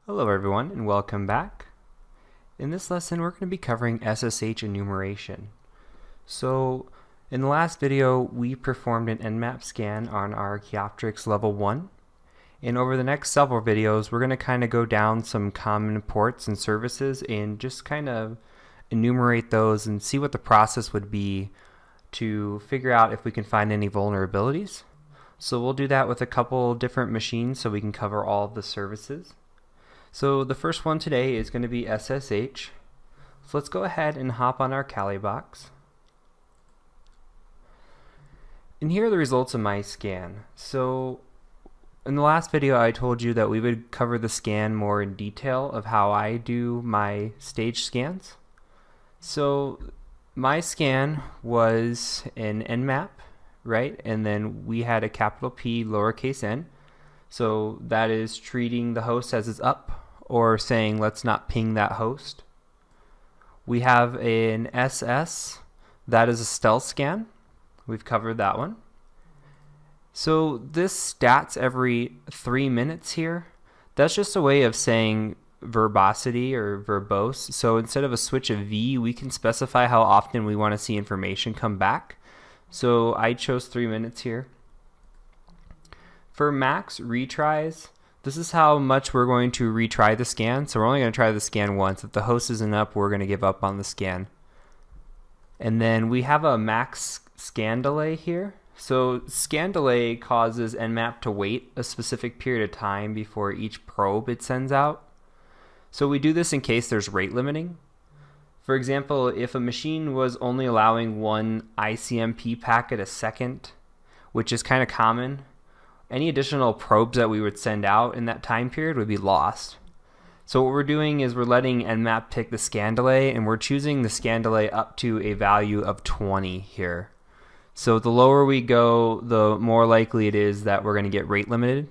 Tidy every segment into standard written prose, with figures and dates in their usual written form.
Hello everyone and welcome back. In this lesson we're going to be covering SSH enumeration. So in the last video we performed an Nmap scan on our Kioptrix level 1, and over the next several videos we're going to kind of go down some common ports and services and just kind of enumerate those and see what the process would be to figure out if we can find any vulnerabilities. So we'll do that with a couple different machines so we can cover all of the services. So the first one today is going to be SSH. So let's go ahead and hop on our Kali box. And here are the results of my scan. So in the last video I told you that we would cover the scan more in detail of how I do my stage scans. So my scan was an Nmap, right? And then we had a capital P lowercase n. So that is treating the host as it's up, or saying let's not ping that host. We have an SS, that is a stealth scan. We've covered that one. So this stats every 3 minutes here. That's just a way of saying verbosity or verbose. So instead of a switch of V, we can specify how often we want to see information come back. So I chose 3 minutes here. For max retries, this is how much we're going to retry the scan. So we're only going to try the scan once. If the host isn't up, we're going to give up on the scan. And then we have a max scan delay here. So scan delay causes Nmap to wait a specific period of time before each probe it sends out. So we do this in case there's rate limiting. For example, if a machine was only allowing one ICMP packet a second, which is kind of common, any additional probes that we would send out in that time period would be lost. So what we're doing is we're letting Nmap pick the scan delay, and we're choosing the scan delay up to a value of 20 here. So the lower we go, the more likely it is that we're going to get rate limited.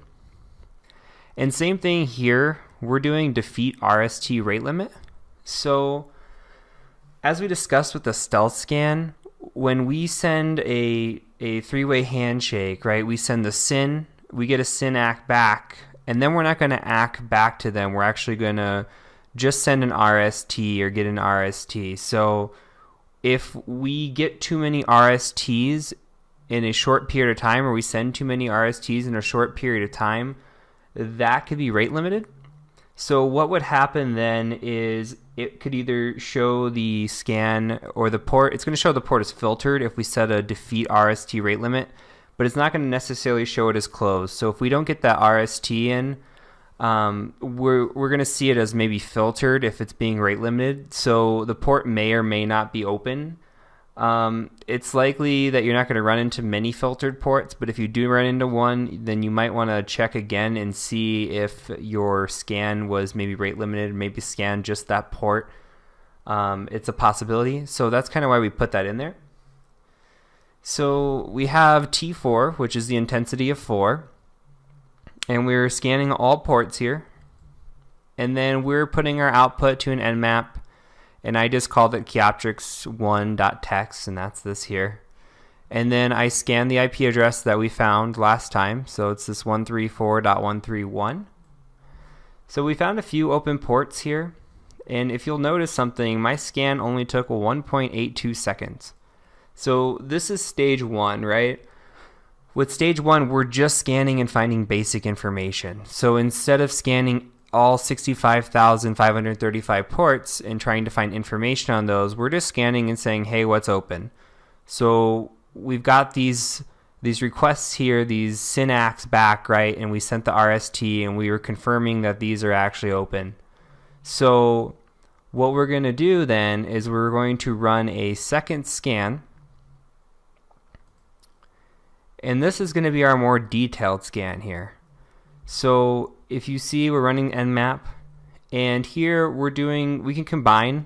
And same thing here, we're doing defeat RST rate limit. So as we discussed with the stealth scan, when we send a three-way handshake, right, we send the SYN, we get a SYN ACK back, and then we're not going to ACK back to them. We're actually going to just send an RST or get an RST. So if we get too many RSTs in a short period of time, or we send too many RSTs in a short period of time, that could be rate limited. So what would happen then is it could either show the scan or the port. It's going to show the port as filtered if we set a defeat RST rate limit, but it's not going to necessarily show it as closed. So if we don't get that RST in, we're going to see it as maybe filtered if it's being rate limited. So the port may or may not be open. It's likely that you're not going to run into many filtered ports, but if you do run into one, then you might want to check again and see if your scan was maybe rate limited, maybe scan just that port. It's a possibility. So that's kind of why we put that in there. So we have T4, which is the intensity of 4, and we're scanning all ports here. And then we're putting our output to an Nmap, and I just called it Kioptrix1.txt, and that's this here. And then I scanned the IP address that we found last time, so it's this 134.131. So we found a few open ports here, and if you'll notice something, my scan only took 1.82 seconds. So this is stage 1, right? With stage 1, we're just scanning and finding basic information. So instead of scanning all 65,535 ports and trying to find information on those, we're just scanning and saying, hey, what's open? So we've got these requests here, these SYN ACKs back, right? And we sent the RST, and we were confirming that these are actually open. So what we're going to do then is we're going to run a second scan. And this is going to be our more detailed scan here. So if you see, we're running Nmap, and here we can combine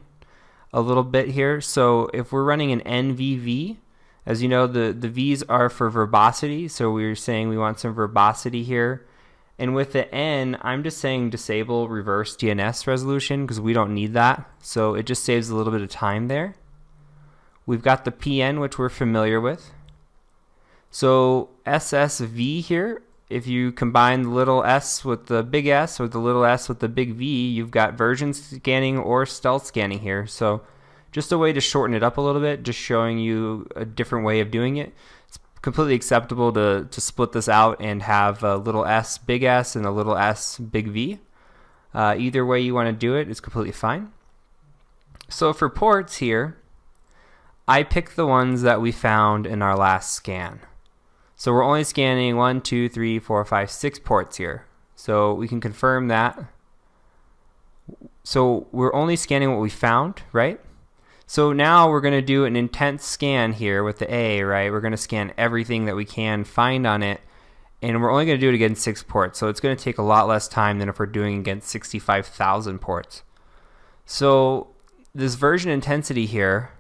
a little bit here. So if we're running an NVV, as you know, the V's are for verbosity, so we're saying we want some verbosity here. And with the N, I'm just saying disable reverse DNS resolution because we don't need that. So it just saves a little bit of time there. We've got the PN, which we're familiar with. So SSV here, if you combine the little s with the big S or the little s with the big V, you've got version scanning or stealth scanning here. So just a way to shorten it up a little bit, just showing you a different way of doing it. It's completely acceptable to split this out and have a little s big S and a little s big V. Either way you want to do it is completely fine. So for ports here, I picked the ones that we found in our last scan. So we're only scanning 1, 2, 3, 4, 5, 6 ports here. So we can confirm that. So we're only scanning what we found, right? So now we're going to do an intense scan here with the A, right? We're going to scan everything that we can find on it. And we're only going to do it against 6 ports. So it's going to take a lot less time than if we're doing against 65,000 ports. So this version intensity here,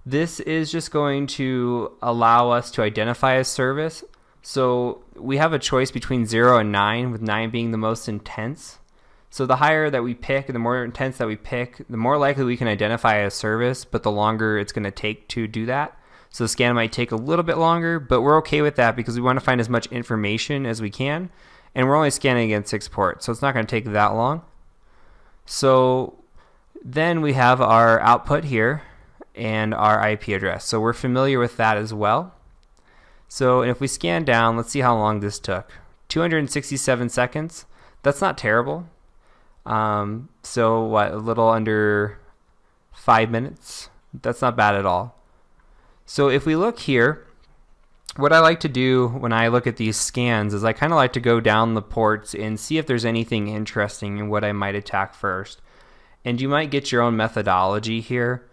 this is just going to allow us to identify a service. So we have a choice between 0 and 9, with 9 being the most intense. So the higher that we pick, the more intense that we pick, the more likely we can identify a service, but the longer it's going to take to do that. So the scan might take a little bit longer, but we're okay with that because we want to find as much information as we can. And we're only scanning against 6 ports, so it's not going to take that long. So then we have our output here and our IP address. So we're familiar with that as well. So if we scan down, let's see how long this took. 267 seconds. That's not terrible. So what, a little under 5 minutes? That's not bad at all. So if we look here, what I like to do when I look at these scans is I kind of like to go down the ports and see if there's anything interesting in what I might attack first. And you might get your own methodology here.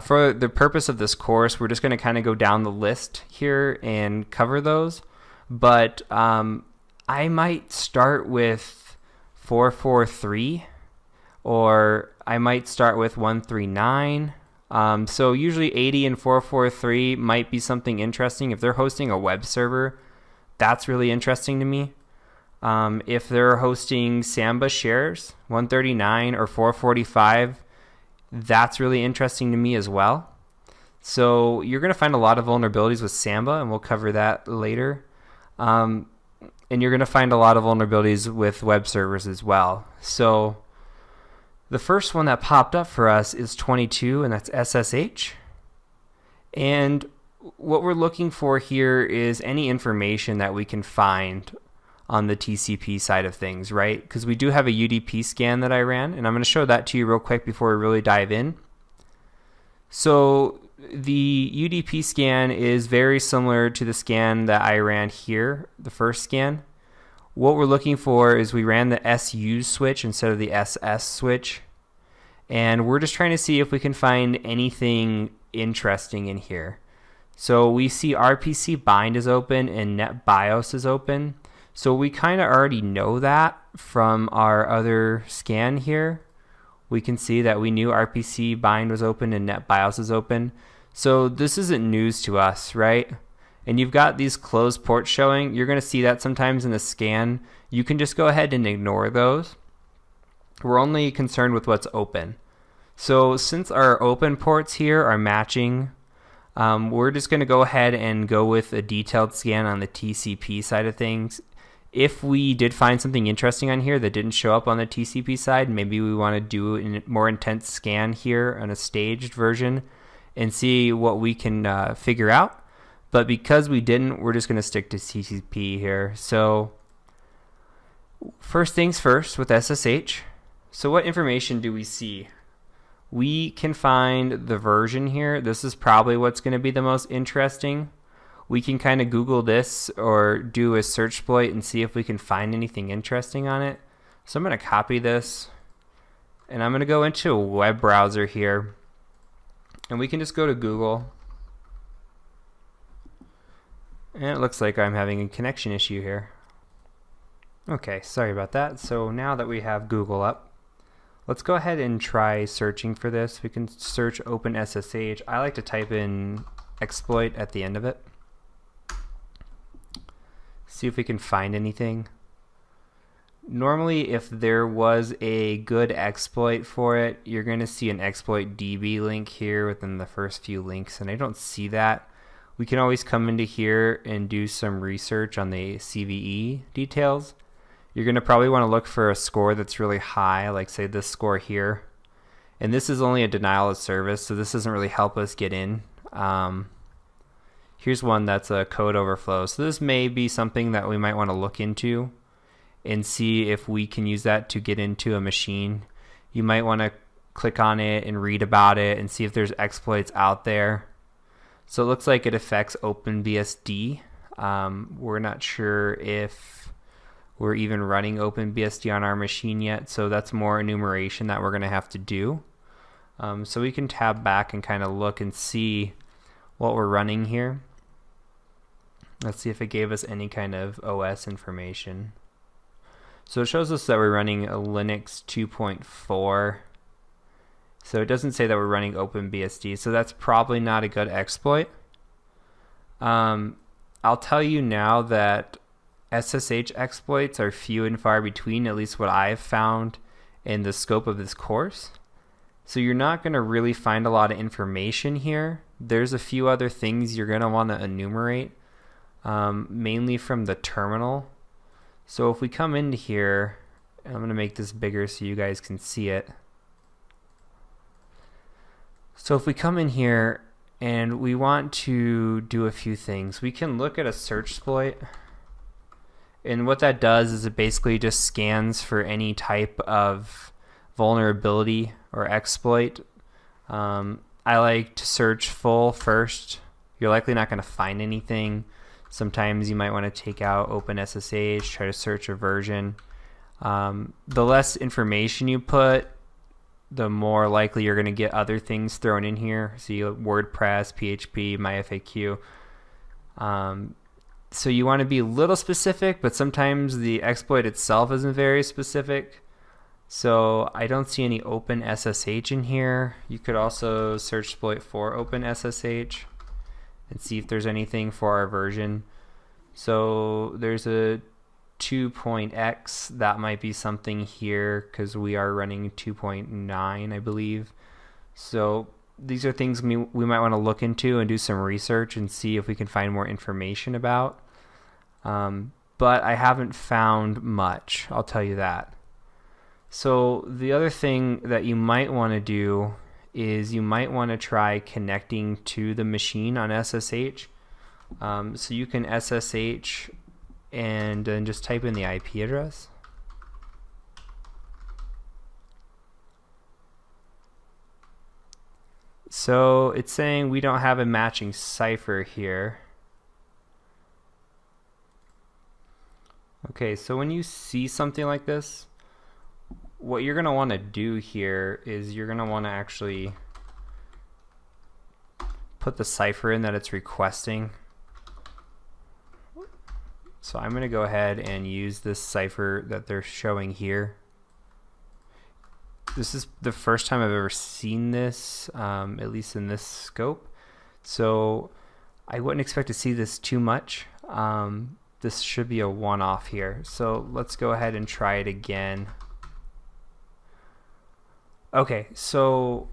For the purpose of this course, we're just going to kind of go down the list here and cover those. But I might start with 443, or I might start with 139. So usually 80 and 443 might be something interesting. If they're hosting a web server, that's really interesting to me. If they're hosting Samba shares, 139 or 445, that's really interesting to me as well. So you're going to find a lot of vulnerabilities with Samba, and we'll cover that later. And you're going to find a lot of vulnerabilities with web servers as well. So the first one that popped up for us is 22, and that's SSH. And what we're looking for here is any information that we can find on the TCP side of things, right? Because we do have a UDP scan that I ran, and I'm going to show that to you real quick before we really dive in. So the UDP scan is very similar to the scan that I ran here, the first scan. What we're looking for is we ran the SU switch instead of the SS switch, and we're just trying to see if we can find anything interesting in here. So we see RPC bind is open and NetBIOS is open. So we kind of already know that from our other scan here. We can see that we knew RPC bind was open and NetBIOS is open. So this isn't news to us, right? And you've got these closed ports showing. You're going to see that sometimes in the scan. You can just go ahead and ignore those. We're only concerned with what's open. So since our open ports here are matching, we're just going to go ahead and go with a detailed scan on the TCP side of things. If we did find something interesting on here that didn't show up on the TCP side, maybe we want to do a more intense scan here on a staged version and see what we can figure out. But because we didn't, we're just going to stick to TCP here. So first things first with SSH. So what information do we see? We can find the version here. This is probably what's going to be the most interesting. We can kind of Google this or do a search exploit and see if we can find anything interesting on it. So I'm going to copy this, and I'm going to go into a web browser here, and we can just go to Google. And it looks like I'm having a connection issue here. Okay, sorry about that. So now that we have Google up, let's go ahead and try searching for this. We can search OpenSSH. I like to type in exploit at the end of it. See if we can find anything. Normally, if there was a good exploit for it, you're going to see an exploit DB link here within the first few links, and I don't see that. we can always come into here and do some research on the CVE details. You're going to probably want to look for a score that's really high, like say this score here. And this is only a denial of service, so this doesn't really help us get in. Here's one that's a code overflow. So this may be something that we might want to look into and see if we can use that to get into a machine. You might want to click on it and read about it and see if there's exploits out there. So it looks like it affects OpenBSD. We're not sure if we're even running OpenBSD on our machine yet, so that's more enumeration that we're going to have to do. So we can tab back and kind of look and see what we're running here. Let's see if it gave us any kind of OS information. So it shows us that we're running a Linux 2.4. So it doesn't say that we're running OpenBSD, so that's probably not a good exploit. I'll tell you now that SSH exploits are few and far between, at least what I've found in the scope of this course. So you're not going to really find a lot of information here. There's a few other things you're going to want to enumerate, mainly from the terminal. So if we come into here, and I'm going to make this bigger so you guys can see it. So if we come in here and we want to do a few things, we can look at a search exploit. And what that does is it basically just scans for any type of vulnerability or exploit. I like to search full first. You're likely not going to find anything. Sometimes you might want to take out OpenSSH, try to search a version. The less information you put, the more likely you're going to get other things thrown in here. See WordPress, PHP, MyFAQ. So you want to be a little specific, but sometimes the exploit itself isn't very specific. So I don't see any OpenSSH in here. You could also search exploit for OpenSSH and see if there's anything for our version. So there's a 2.x, that might be something here because we are running 2.9, I believe. So these are things we might want to look into and do some research and see if we can find more information about. But I haven't found much, I'll tell you that. So the other thing that you might want to do is you might want to try connecting to the machine on SSH. So you can SSH and then just type in the IP address. So it's saying we don't have a matching cipher here. Okay, so when you see something like this, what you're going to want to do here is you're going to want to actually put the cipher in that it's requesting. So I'm going to go ahead and use this cipher that they're showing here. This is the first time I've ever seen this, at least in this scope. So I wouldn't expect to see this too much. This should be a one-off here. So let's go ahead and try it again. Okay, so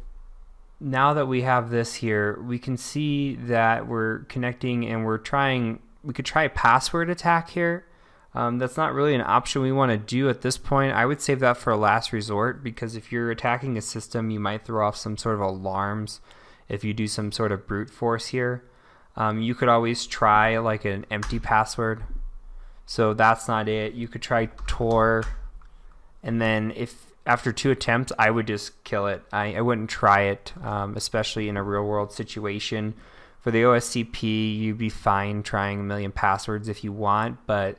now that we have this here, we can see that we're connecting and we're trying, we could try a password attack here. That's not really an option we want to do at this point. I would save that for a last resort, because if you're attacking a system, you might throw off some sort of alarms if you do some sort of brute force here. You could always try like an empty password. So that's not it. You could try Tor, and then if after 2 attempts, I would just kill it. I wouldn't try it, especially in a real world situation. For the OSCP, you'd be fine trying a million passwords if you want, but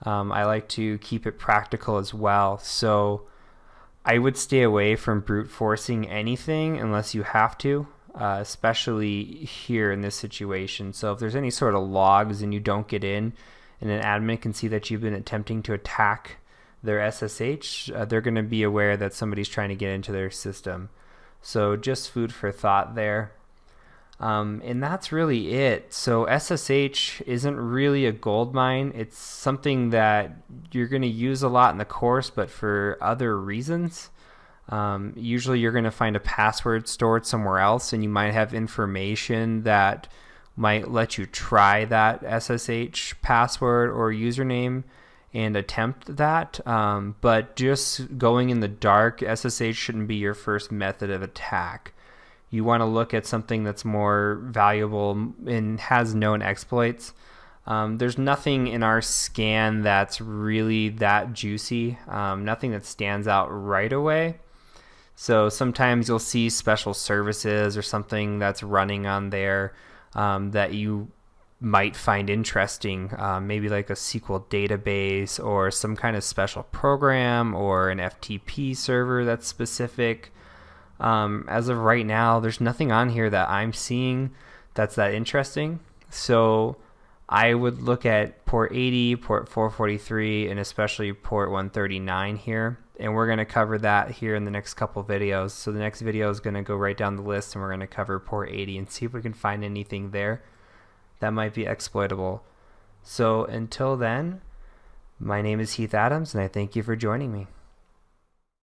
I like to keep it practical as well. So I would stay away from brute forcing anything unless you have to, especially here in this situation. So if there's any sort of logs and you don't get in, and an admin can see that you've been attempting to attack their SSH, they're going to be aware that somebody's trying to get into their system. So just food for thought there. And that's really it. So SSH isn't really a gold mine. It's something that you're going to use a lot in the course, but for other reasons. Usually you're going to find a password stored somewhere else, and you might have information that might let you try that SSH password or username and attempt that, but just going in the dark, SSH shouldn't be your first method of attack. You want to look at something that's more valuable and has known exploits. There's nothing in our scan that's really that juicy, nothing that stands out right away. So sometimes you'll see special services or something that's running on there that you might find interesting, maybe like a SQL database or some kind of special program or an FTP server that's specific. As of right now, there's nothing on here that I'm seeing that's that interesting. So I would look at port 80, port 443, and especially port 139 here. And we're going to cover that here in the next couple videos. So the next video is going to go right down the list, and we're going to cover port 80 and see if we can find anything there that might be exploitable. So until then, my name is Heath Adams, and I thank you for joining me.